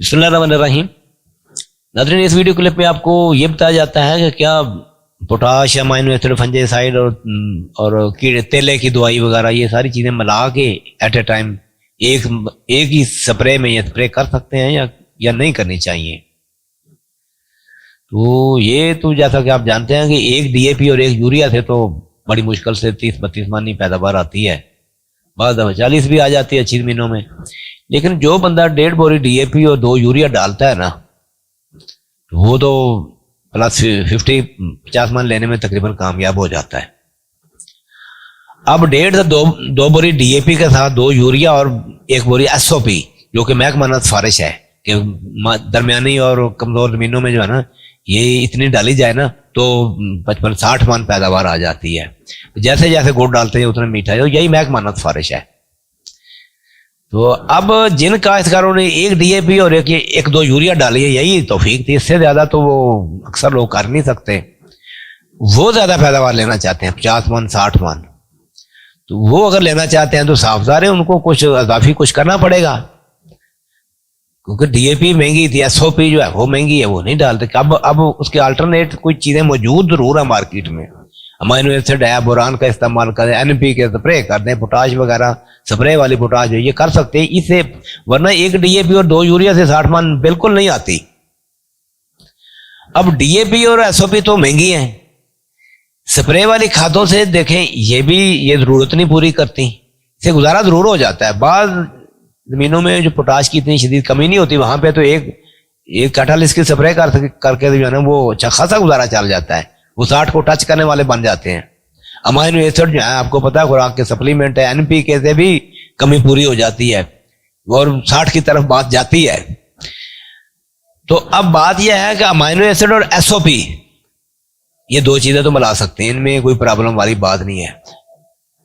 بسم اللہ الرحمن الرحیم۔ ناظرین، اس ویڈیو کلپ میں آپ کو یہ بتایا جاتا ہے کہ کیا پوٹاش، امائنو ایسڈ، فنجی سائڈ اور کیڑے تیلے کی دوائی وغیرہ یہ ساری چیزیں ملا کے ایٹ اے ٹائم ایک ہی سپرے میں یہ سپرے کر سکتے ہیں یا نہیں کرنی چاہیے۔ تو یہ تو جیسا کہ آپ جانتے ہیں کہ ایک ڈی اے پی اور ایک یوریا سے تو بڑی مشکل سے 30-32 من پیداوار آتی ہے، بعض دفعہ 40 بھی آ جاتی ہے 6 مہینوں میں۔ لیکن جو بندہ 1.5 بوری ڈی اے پی اور 2 یوریا ڈالتا ہے نا، وہ تو پلس 50 من لینے میں تقریباً کامیاب ہو جاتا ہے۔ اب 1.5 سے 2 بوری ڈی اے پی کے ساتھ 2 یوریا اور 1 بوری ایس او پی، جو کہ محکمہ سفارش ہے کہ درمیانی اور کمزور زمینوں میں جو ہے نا یہ اتنی ڈالی جائے نا تو 55-60 من پیداوار آ جاتی ہے۔ جیسے جیسے گڑ ڈالتے ہیں اتنا میٹھا ہے، یہی محکمہ سفارش ہے۔ تو اب جن کاشتکاروں نے 1 ڈی اے پی اور 1-2 یوریا ڈالی ہے، یہی توفیق تھی، اس سے زیادہ تو وہ اکثر لوگ کر نہیں سکتے۔ وہ زیادہ پیداوار لینا چاہتے ہیں 50 من 60 من، تو وہ اگر لینا چاہتے ہیں تو صاف ظاہر ہے ان کو کچھ اضافی کچھ کرنا پڑے گا، کیونکہ ڈی اے پی مہنگی تھی، ایس او پی جو ہے وہ مہنگی ہے، وہ نہیں ڈالتے۔ اب اس کے الٹرنیٹ کچھ چیزیں موجود ضرور ہیں مارکیٹ میں، امائنو ایسڈ ہے، بوران کا استعمال کریں، این پی کے سپرے کر دیں، پوٹاش وغیرہ سپرے والی پوٹاش جو یہ کر سکتے ہیں اس سے، ورنہ 1 ڈی اے پی اور 2 یوریا سے 60 من بالکل نہیں آتی۔ اب ڈی اے پی اور ایس او پی تو مہنگی ہیں، سپرے والی کھادوں سے دیکھیں یہ ضرورت نہیں پوری کرتی، اس سے گزارا ضرور ہو جاتا ہے۔ بعض زمینوں میں جو پوٹاش کی اتنی شدید کمی نہیں ہوتی، وہاں پہ تو ایک کٹھل اس کی سپرے کر کے جو ہے نا وہ اچھا خاصا گزارا چل جاتا ہے، وہ 60 کو ٹچ کرنے والے بن جاتے ہیں۔ امائنو ایسڈ جو ہے آپ کو پتا ہے خوراک کے سپلیمنٹ ہے، این پی کے سے بھی کمی پوری ہو جاتی ہے اور 60 کی طرف بات جاتی ہے۔ تو اب بات یہ ہے کہ امائنو ایسڈ اور ایس او پی یہ 2 چیزیں تو ملا سکتے ہیں، ان میں کوئی پرابلم والی بات نہیں ہے۔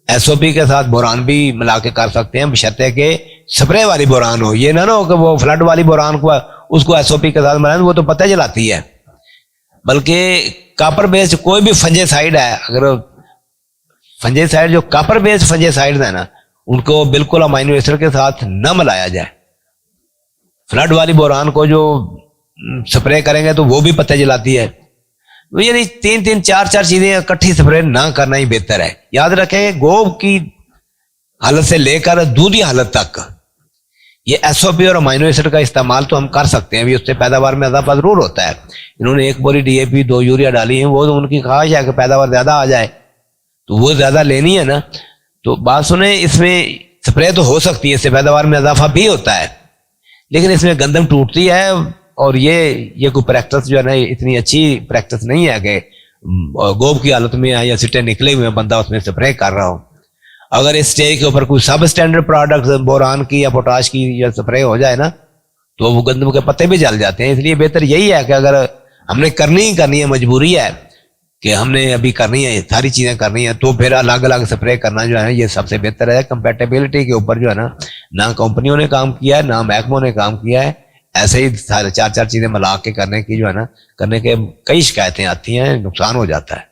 ایس او پی کے ساتھ بوران بھی ملا کے کر سکتے ہیں، بشرطے کہ سپرے والی بوران ہو، یہ نہ ہو کہ وہ فلڈ والی بوران کو اس کو ایس او پی کے ساتھ ملائیں، وہ تو پتہ جلاتی ہے۔ بلکہ کاپر بیسڈ کوئی بھی فنجی سائڈ ہے، اگر فنجی سائڈ جو کاپر بیسڈ فنجی سائڈ ہے نا، ان کو بالکل امائنو ایسڈ کے ساتھ نہ ملایا جائے۔ فلڈ والی بوران کو جو سپرے کریں گے تو وہ بھی پتہ جلاتی ہے، یعنی 3-3 4 چیزیں اکٹھی سپرے نہ کرنا ہی بہتر ہے۔ یاد رکھیں گوب کی حالت سے لے کر دودھی حالت تک یہ ایس او پی اور امائنو ایسڈ کا استعمال تو ہم کر سکتے ہیں، اس سے پیداوار میں اضافہ ضرور ہوتا ہے۔ انہوں نے 1 بوری ڈی اے پی 2 یوریا ڈالی ہیں، وہ ان کی خواہش ہے کہ پیداوار زیادہ آ جائے، تو وہ زیادہ لینی ہے نا، تو بات سنیں، اس میں سپرے تو ہو سکتی ہے، اس سے پیداوار میں اضافہ بھی ہوتا ہے، لیکن اس میں گندم ٹوٹتی ہے، اور یہ کوئی پریکٹس جو ہے نا اتنی اچھی پریکٹس نہیں ہے کہ گوب کی حالت میں ہے یا سٹے نکلے ہوئے بندہ اس میں سپرے کر رہا ہو۔ اگر اس سٹیج کے اوپر کوئی سب اسٹینڈرڈ پروڈکٹ بوران کی یا پوٹاش کی یا سپرے ہو جائے نا تو وہ گندم کے پتے بھی جل جاتے ہیں۔ اس لیے بہتر یہی ہے کہ اگر ہم نے کرنی ہے، مجبوری ہے کہ ہم نے ابھی کرنی ہے، ساری چیزیں کرنی ہیں، تو پھر الگ الگ سپرے کرنا جو ہے یہ سب سے بہتر ہے۔ کمپیٹیبلٹی کے اوپر جو ہے نا نہ کمپنیوں نے کام کیا ہے نہ محکموں نے کام کیا ہے، ایسے ہی 4 چیزیں ملا کے کرنے کی جو ہے نا کرنے کے کئی شکایتیں آتی ہیں، نقصان ہو جاتا ہے۔